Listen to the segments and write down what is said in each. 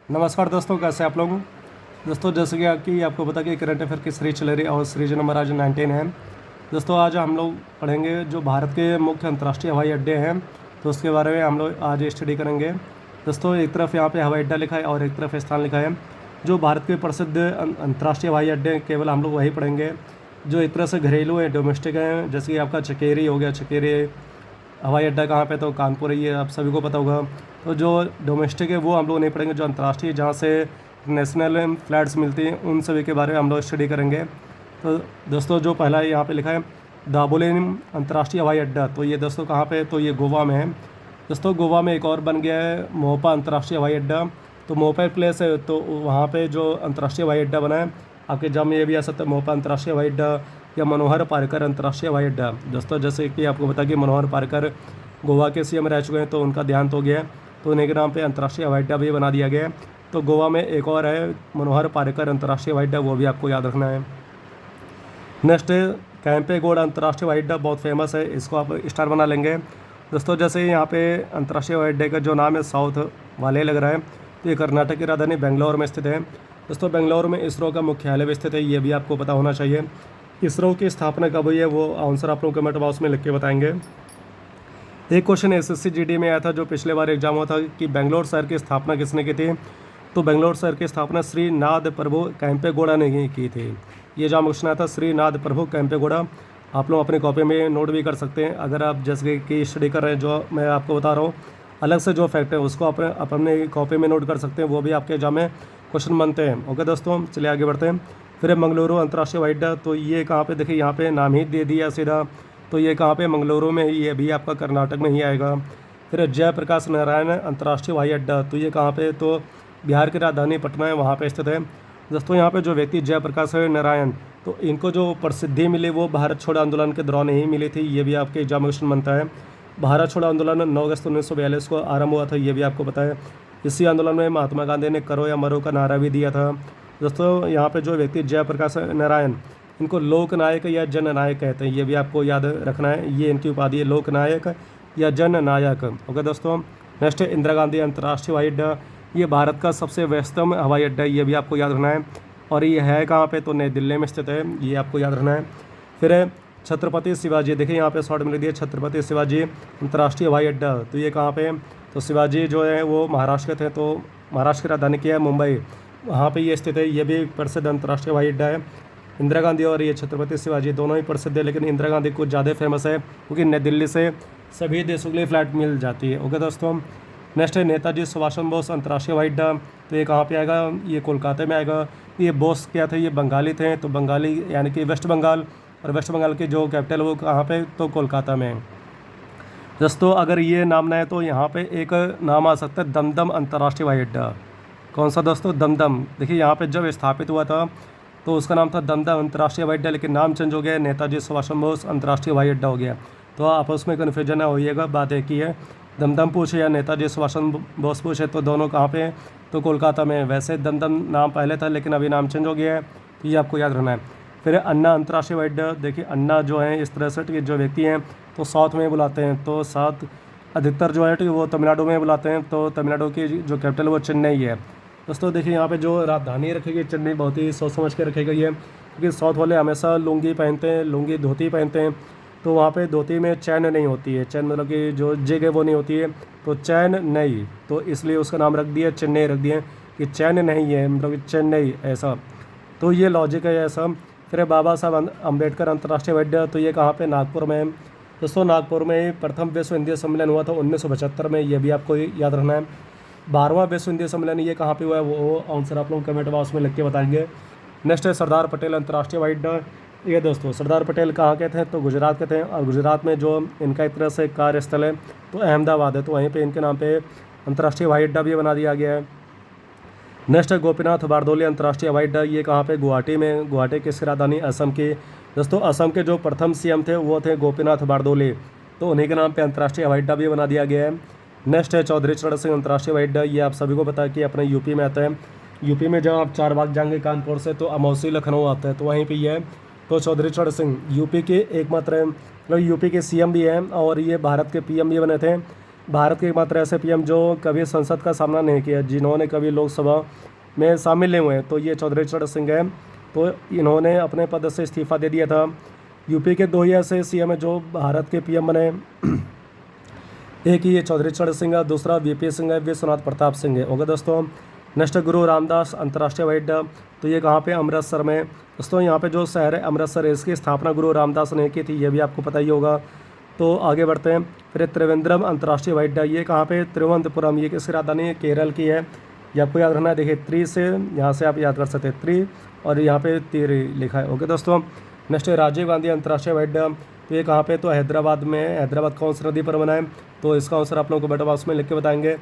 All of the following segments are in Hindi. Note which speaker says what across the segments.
Speaker 1: नमस्कार दोस्तों, कैसे आप लोग। दोस्तों जैसे कि आपको पता कि करंट अफेयर की सीरीज चल रही है और सीरीज नंबर आज 19 है। दोस्तों आज हम लोग पढ़ेंगे जो भारत के मुख्य अंतर्राष्ट्रीय हवाई अड्डे हैं, तो उसके बारे में हम लोग आज स्टडी करेंगे। दोस्तों एक तरफ यहाँ पे हवाई अड्डा लिखा है और एक तरफ स्थान लिखा है। जो भारत के प्रसिद्ध अंतर्राष्ट्रीय हवाई अड्डे हैं, केवल हम लोग वही पढ़ेंगे। जो एक तरह से घरेलू हैं, डोमेस्टिक हैं, जैसे कि आपका चकेरी हो गया। चकेरी हवाई अड्डा कहाँ पे, तो कानपुर है, ये आप सभी को पता होगा। तो जो डोमेस्टिक है वो हम लोग नहीं पढ़ेंगे। जो अंतर्राष्ट्रीय जहाँ से नेशनल फ्लाइट्स मिलती हैं उन सभी के बारे में हम लोग स्टडी करेंगे। तो दोस्तों जो पहला यहाँ पे लिखा है दाबोलिम अंतर्राष्ट्रीय हवाई अड्डा, तो ये दोस्तों कहाँ पे, तो ये गोवा में है। दोस्तों गोवा में एक और बन गया है मोपा अंतर्राष्ट्रीय हवाई अड्डा। तो मोपा प्लेस है, तो वहाँ पे जो अंतर्राष्ट्रीय हवाई अड्डा बना है, आपके एग्जाम में ये भी आ सकता है मोपा अंतर्राष्ट्रीय हवाई अड्डा या मनोहर पारिकर अंतर्राष्ट्रीय हवाई अड्डा। दोस्तों जैसे कि आपको पता कि मनोहर पारिकर गोवा के सीएम रह चुके हैं, तो उनका देहांत हो गया है, तो उन्हीं के नाम पे अंतर्राष्ट्रीय हवाई अड्डा भी बना दिया गया है। तो गोवा में एक और है मनोहर पारिकर अंतर्राष्ट्रीय हवाई अड्डा, वो भी आपको याद रखना है। नेक्स्ट है कैंपेगौड़ा अंतर्राष्ट्रीय हवाई अड्डा, बहुत फेमस है, इसको आप स्टार बना लेंगे। दोस्तों जैसे यहाँ पे अंतर्राष्ट्रीय हवाई अड्डे का जो नाम है साउथ वाले लग रहा है, तो ये कर्नाटक की राजधानी बेंगलोर में स्थित है। दोस्तों बेंगलोर में इसरो का मुख्यालय भी स्थित है, ये भी आपको पता होना चाहिए। इसरो की स्थापना कब हुई है वो आंसर आप लोग कमेंट बॉक्स में लिख के बताएंगे। एक क्वेश्चन एसएससी जीडी में आया था जो पिछले बार एग्जाम हुआ था कि बेंगलोर शहर की स्थापना किसने की थी। तो बेंगलोर शहर की स्थापना श्री नाद प्रभु कैंपेगौड़ा ने की थी। ये एग्जाम क्वेश्चन आया था, श्री नाद प्रभु कैंपेगौड़ा। आप लोग अपनी कॉपी में नोट भी कर सकते हैं अगर आप जैसे कि स्टडी कर रहे हैं। जो मैं आपको बता रहा हूँ अलग से जो फैक्ट है उसको अपने कॉपी में नोट कर सकते हैं, वो भी आपके एग्जाम में क्वेश्चन बनते हैं। ओके दोस्तों चलिए आगे बढ़ते हैं। फिर मंगलुरु अंतर्राष्ट्रीय हवाई अड्डा, तो ये कहाँ पे, देखिए यहाँ पे नाम ही दे दिया सीधा, तो ये कहाँ पे, मंगलुरु में ही, ये भी आपका कर्नाटक में ही आएगा। फिर जयप्रकाश नारायण अंतर्राष्ट्रीय हवाई अड्डा, तो ये कहाँ पे, तो बिहार की राजधानी पटना है वहाँ पे स्थित है। दोस्तों यहाँ पे जो व्यक्ति जयप्रकाश नारायण, तो इनको जो प्रसिद्धि मिली वो भारत छोड़ो आंदोलन के दौरान ही मिली थी, ये भी आपके एग्जामिनेशन बनता है। भारत छोड़ो आंदोलन 9 अगस्त 1942 को आरंभ हुआ था, ये भी आपको पता है। इसी आंदोलन में महात्मा गांधी ने करो या मरो का नारा भी दिया था। दोस्तों यहाँ पे जो व्यक्ति जयप्रकाश नारायण, इनको लोकनायक या जननायक कहते हैं, ये भी आपको याद रखना है। ये इनकी उपाधि है, लोकनायक या जननायक। ओके दोस्तों नेक्स्ट है इंदिरा गांधी अंतर्राष्ट्रीय हवाई अड्डा, ये भारत का सबसे व्यस्तम हवाई अड्डा है, ये भी आपको याद रखना है। और ये है कहाँ पे, तो नई दिल्ली में स्थित है, ये आपको याद रखना है। फिर है छत्रपति शिवाजी, देखिए यहाँ पे शॉर्ट में लिख दिया छत्रपति शिवाजी अंतर्राष्ट्रीय हवाई अड्डा, तो ये कहाँ पे, तो शिवाजी जो है वो महाराष्ट्र के थे, तो महाराष्ट्र की राजधानी क्या है, मुंबई, वहाँ पे ये स्थित है। ये भी प्रसिद्ध अंतर्राष्ट्रीय हवाई अड्डा है। इंदिरा गांधी और ये छत्रपति शिवाजी दोनों ही प्रसिद्ध है, लेकिन इंदिरा गांधी कुछ ज़्यादा फेमस है क्योंकि नई दिल्ली से सभी देशों के लिए फ़्लाइट मिल जाती है। ओके दोस्तों नेक्स्ट है नेताजी सुभाष चंद्र बोस अंतर्राष्ट्रीय हवाई अड्डा, तो ये कहाँ पे आएगा, ये कोलकाता में आएगा। ये बोस क्या थे, ये बंगाली थे, तो बंगाली यानी कि वेस्ट बंगाल, और वेस्ट बंगाल की जो कैपिटल वो कहाँ पे, तो कोलकाता में। दोस्तों अगर ये नाम ना है तो यहाँ पे एक नाम आ सकता है दमदम अंतर्राष्ट्रीय हवाई अड्डा। कौन सा दोस्तों, दमदम। देखिए यहाँ पे जब स्थापित हुआ था तो उसका नाम था दमदम अंतर्राष्ट्रीय हवाई अड्डा, लेकिन नाम चेंज हो गया, नेताजी सुभाष चंद्र बोस अंतर्राष्ट्रीय हवाई अड्डा हो गया। तो आपस में कन्फ्यूजन ना होइएगा, बात एक ही है। दमदम पूछे या नेताजी सुभाष चंद्र बोस पूछे तो दोनों कहाँ पे, तो कोलकाता में। वैसे दमदम नाम पहले था लेकिन अभी नाम चेंज हो गया है, तो ये आपको याद रखना है। फिर अन्ना अंतर्राष्ट्रीय हवाई अड्डा, देखिए अन्ना जो है इस तरह से कि जो व्यक्ति हैं तो साउथ में बुलाते हैं, तो साउथ अधिकतर जो है वो तमिलनाडु में बुलाते हैं, तो तमिलनाडु की जो कैपिटल वो चेन्नई है। दोस्तों देखिए यहाँ पे जो राजधानी रखी गई चेन्नई, बहुत ही सोच समझ के रखी गई है क्योंकि साउथ वाले हमेशा लुंगी पहनते हैं, लुंगी धोती पहनते हैं, तो वहाँ पे धोती में चैन नहीं होती है, चैन मतलब कि जो जिग है वो नहीं होती है, तो चैन नहीं, तो इसलिए उसका नाम रख दिया चेन्नई, रख दिया कि चैन नहीं है मतलब कि चेन्नई ऐसा, तो ये लॉजिक है ऐसा। फिर बाबा साहब अम्बेडकर अंतर्राष्ट्रीय हवाई अड्डा, तो ये कहाँ पे, नागपुर में। दोस्तों नागपुर में प्रथम विश्व हिंदी सम्मेलन हुआ था 1975 में, ये भी आपको याद रखना है। 12वां विश्व हिंदी सम्मेलन ये कहाँ पे हुआ है वो आंसर आप लोग कमेंट बॉक्स में लिख के बताएंगे। नेक्स्ट है सरदार पटेल अंतर्राष्ट्रीय हवाई अड्डा, ये दोस्तों सरदार पटेल कहाँ के थे, तो गुजरात के थे, और गुजरात में जो इनका एक तरह से कार्यस्थल है तो अहमदाबाद है, तो वहीं पे इनके नाम पे अंतर्राष्ट्रीय हवाई अड्डा भी बना दिया गया है। नेक्स्ट है गोपीनाथ बारदोली अंतर्राष्ट्रीय हवाई अड्डा, ये कहाँ पे, गुवाहाटी में। गुवाहाटी किसकी राजधानी, असम की। दोस्तों असम के जो प्रथम सीएम थे वो थे गोपीनाथ बारदोली, तो उन्हीं के नाम पे अंतर्राष्ट्रीय हवाई अड्डा भी बना दिया गया है। नेक्स्ट है चौधरी चरण सिंह अंतर्राष्ट्रीय हवाई अड्डा, ये आप सभी को पता है कि अपने यूपी में आता है। यूपी में जब आप चारबाग जाएंगे कानपुर से तो अमौसी लखनऊ आता है, तो वहीं पर ये है। तो चौधरी चरण सिंह यूपी के एकमात्र मतलब यूपी के सीएम भी हैं और ये भारत के पीएम भी बने थे। भारत के एकमात्र ऐसे पीएम जो कभी संसद का सामना नहीं किया, जिन्होंने कभी लोकसभा में शामिल नहीं हुए, तो ये चौधरी चरण सिंह हैं। तो इन्होंने अपने पद से इस्तीफा दे दिया था। यूपी के 2 ही ऐसे सीएम हैं जो भारत के पीएम बने। एक ही ये चौधरी चरण सिंह है, दूसरा वीपी सिंह है, विश्वनाथ प्रताप सिंह है। ओके दोस्तों, नेक्स्ट गुरु रामदास अंतर्राष्ट्रीय हवाई अड्डा, तो ये कहाँ पे, अमृतसर में। दोस्तों यहाँ पे जो शहर है अमृतसर है, इसकी स्थापना गुरु रामदास ने की थी, ये भी आपको पता ही होगा। तो आगे बढ़ते हैं। फिर त्रिवेंद्रम अंतर्राष्ट्रीय हवाई अड्डा, ये कहाँ पे, तिरुवनंतपुरम, ये किसकी राजधानी है, केरल की है। ये आपको याद रखना है। देखिए त्रि से यहाँ से आप याद कर सकते हैं, त्रि और यहाँ पे तिरी लिखा है। ओके दोस्तों, नेक्स्ट राजीव गांधी अंतर्राष्ट्रीय हवाई अड्डा, तो ये कहाँ पे, तो हैदराबाद में। हैदराबाद कौन सी नदी पर बना है, तो इसका आंसर आप लोगों को बेटा बॉक्स में लिख के बताएंगे।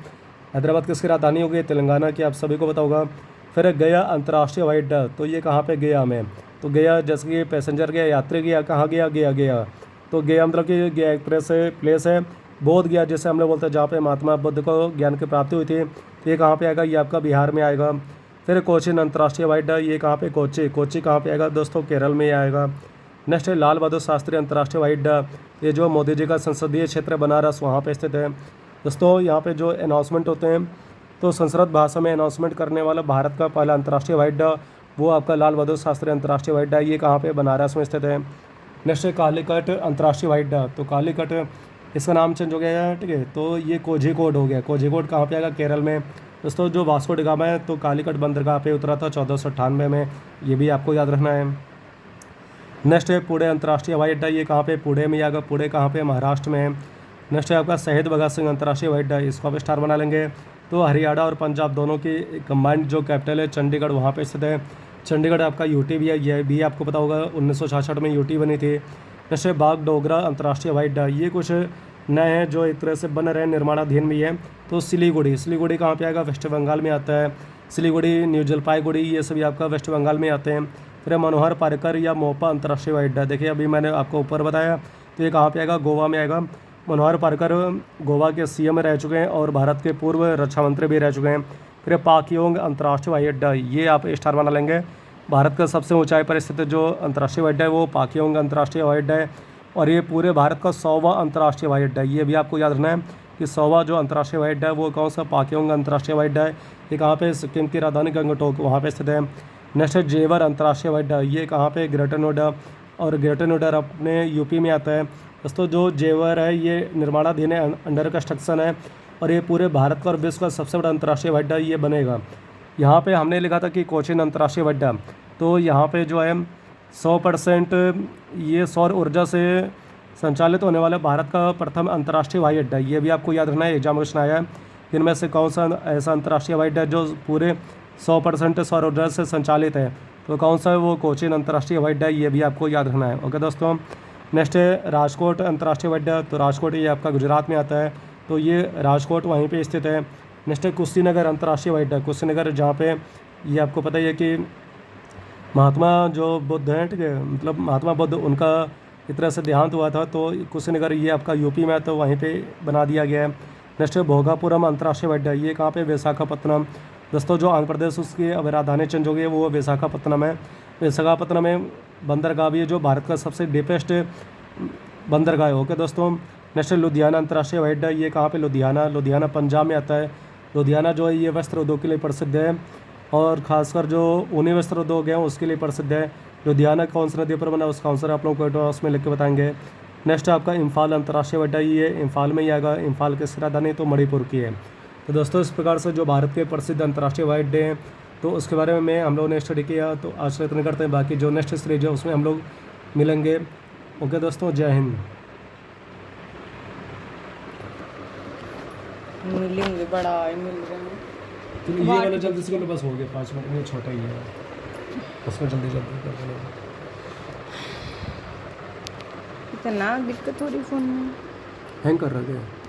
Speaker 1: हैदराबाद किसकी राजधानी होगी, तेलंगाना की, आप सभी को पता होगा। फिर गया अंतर्राष्ट्रीय हवाई अड्डा, तो ये कहाँ पे, गया में। तो गया जैसे कि पैसेंजर गया, यात्री गया, कहाँ गया, गया। तो गया मतलब कि गया एक प्लेस है। बोध गया जैसे हम लोग बोलते हैं, जहाँ पे महात्मा बुद्ध को ज्ञान की प्राप्ति हुई थी। तो ये कहाँ पे आएगा, ये आपका बिहार में आएगा। फिर कोचीन अंतर्राष्ट्रीय हवाई अड्डा, ये कहाँ पे, कोची कहाँ पे आएगा दोस्तों, केरल में ही आएगा। नेक्स्ट है लाल बहादुर शास्त्री अंतर्राष्ट्रीय हवाई अड्डा, ये जो मोदी जी का संसदीय क्षेत्र बनारस वहाँ पे स्थित है। दोस्तों यहाँ पे जो अनाउंसमेंट होते हैं, तो संस्कृत भाषा में अनाउंसमेंट करने वाला भारत का पहला अंतर्राष्ट्रीय हवाई अड्डा वो आपका लाल बहादुर शास्त्री अंतर्राष्ट्रीय हवाई अड्डा, ये कहाँ पे, बनारस में स्थित है। नेक्स्ट है कालीकट अंतर्राष्ट्रीय हवाई अड्डा, तो कालीकट इसका नाम चेंज हो गया है, ठीक है। तो ये कोझिकोड हो गया। कोझिकोड कहाँ पे आएगा, केरल में। दोस्तों जो वास्को डी गामा है, तो कालीकट बंदरगाह पे उतरा था 1498 में, ये भी आपको याद रखना है। नेक्स्ट है पुणे अंतर्राष्ट्रीय हवाई अड्डा, ये कहाँ पे, पुणे में आएगा। पुणे कहाँ पे, महाराष्ट्र में है। नेक्स्ट है आपका शहीद भगत सिंह अंतर्राष्ट्रीय हवाई अड्डा, इसको आप स्टार बना लेंगे। तो हरियाणा और पंजाब दोनों की कंबाइंड जो कैपिटल है चंडीगढ़, वहाँ पे स्थित है। चंडीगढ़ आपका यूटी भी है, ये भी आपको पता होगा, 1966 में यूटी बनी थी। नेक्स्ट है बागडोगरा अंतर्राष्ट्रीय हवाई अड्डा, ये कुछ नए हैं जो एक तरह से बन रहे हैं, निर्माणाधीन भी है। तो सिलीगुड़ी कहाँ पे आएगा, वेस्ट बंगाल में आता है। सिलीगुड़ी, न्यू जलपाईगुड़ी, ये सभी आपका वेस्ट बंगाल में आते हैं। फिर मनोहर पार्कर या मोपा अंतर्राष्ट्रीय हवाई अड्डा, देखिए अभी मैंने आपको ऊपर बताया, तो ये कहाँ पे आएगा, गोवा में आएगा। मनोहर पार्कर गोवा के सीएम रह चुके हैं और भारत के पूर्व रक्षा मंत्री भी रह चुके हैं। फिर पाकयोंग अंतर्राष्ट्रीय हवाई अड्डा, ये आप स्टार बना लेंगे। भारत का सबसे ऊंचाई पर स्थित जो अंतर्राष्ट्रीय हवाई अड्डा है वो पाकयोंग अंतर्राष्ट्रीय हवाई अड्डा है, और ये पूरे भारत का 100वां अंतर्राष्ट्रीय हवाई अड्डा है। ये भी आपको याद रखना है कि 100वां जो अंतर्राष्ट्रीय हवाई अड्डा है वो कौन सा, पाकयोंग अंतर्राष्ट्रीय हवाई अड्डा है। ये कहाँ पे, सिक्किम की राजधानी गंगटोक, वहाँ पे स्थित है। नेक्स्ट है जेवर अंतर्राष्ट्रीय हवाई अड्डा, ये कहाँ पे, ग्रेटर नोएडा, और ग्रेटर नोएडा अपने यूपी में आता है। दोस्तों जो जेवर है ये निर्माणाधीन है, अंडर कंस्ट्रक्शन है, और ये पूरे भारत का और विश्व का सबसे बड़ा अंतर्राष्ट्रीय हवाई अड्डा ये बनेगा। यहाँ पे हमने लिखा था कि कोचीन अंतर्राष्ट्रीय हवाई अड्डा, तो यहाँ पे जो है 100% ये सौर ऊर्जा से संचालित होने वाला भारत का प्रथम अंतर्राष्ट्रीय हवाई अड्डा, ये भी आपको याद रखना है, एग्जाम क्वेश्चन आया है। इनमें से कौन सा ऐसा अंतर्राष्ट्रीय हवाई अड्डा जो पूरे 100% सौर ऊर्जा से संचालित है, तो कौन सा है वो, कोचीन अंतर्राष्ट्रीय हवाई अड्डा, ये भी आपको याद रखना है। ओके दोस्तों, नेक्स्ट है राजकोट अंतर्राष्ट्रीय हवाई अड्डा, तो राजकोट ये आपका गुजरात में आता है, तो ये राजकोट वहीं पे स्थित है। नेक्स्ट है कुशीनगर अंतर्राष्ट्रीय हवाई अड्डा, कुशीनगर जहाँ पे ये आपको पता ही है कि महात्मा जो बुद्ध हैं, ठीक है, मतलब महात्मा बुद्ध उनका एक तरह से देहांत हुआ था, तो कुशीनगर ये आपका यूपी में है, तो वहीं पे बना दिया गया है। नेक्स्ट है भोगापुरम अंतर्राष्ट्रीय हवाई अड्डा, ये कहाँ पे, विशाखापत्तनम। दोस्तों जो आंध्र प्रदेश उसकी अब राजधानी चेंज हो गई है वो विशाखापत्तनम है। विशाखापत्तनम में बंदरगाह भी है जो भारत का सबसे डीपेस्ट बंदरगाह है। ओके दोस्तों, नेक्स्ट है लुधियाना अंतर्राष्ट्रीय हवाई अड्डा, ये कहाँ पे, लुधियाना पंजाब में आता है। लुधियाना जो है ये वस्त्र उद्योग के लिए प्रसिद्ध है, और ख़ासकर जो ऊनी वस्त्र उद्योग है उसके लिए प्रसिद्ध है। लुधियाना कौन सी नदी पर बना, उसका आंसर आप लोगों को उसमें लिख के बताएंगे। नेक्स्ट है आपका इम्फाल अंतर्राष्ट्रीय हवाई अड्डा, ये इम्फाल में ही आएगा। इम्फाल किसकी राजधानी, तो मणिपुर की है। तो दोस्तों इस प्रकार से जो भारत के प्रसिद्ध अंतर्राष्ट्रीय हवाई अड्डे हैं तो उसके बारे में हम लोगों ने स्टडी किया। तो आज तक इतना करते हैं, बाकी जो नेक्स्ट सीरीज है उसमें हम लोग मिलेंगे। ओके दोस्तों, जय हिंद।
Speaker 2: मिलेंगे, बड़ा है, मिल रहे हैं।
Speaker 1: तो ये वाला जल्दी से बस हो गया 5 मिनट में, छोटा ही है, उसमें जल्दी कर देना।
Speaker 2: इतना दिक्कत हो रही फ़ोन में,
Speaker 1: हैंग कर रहा है।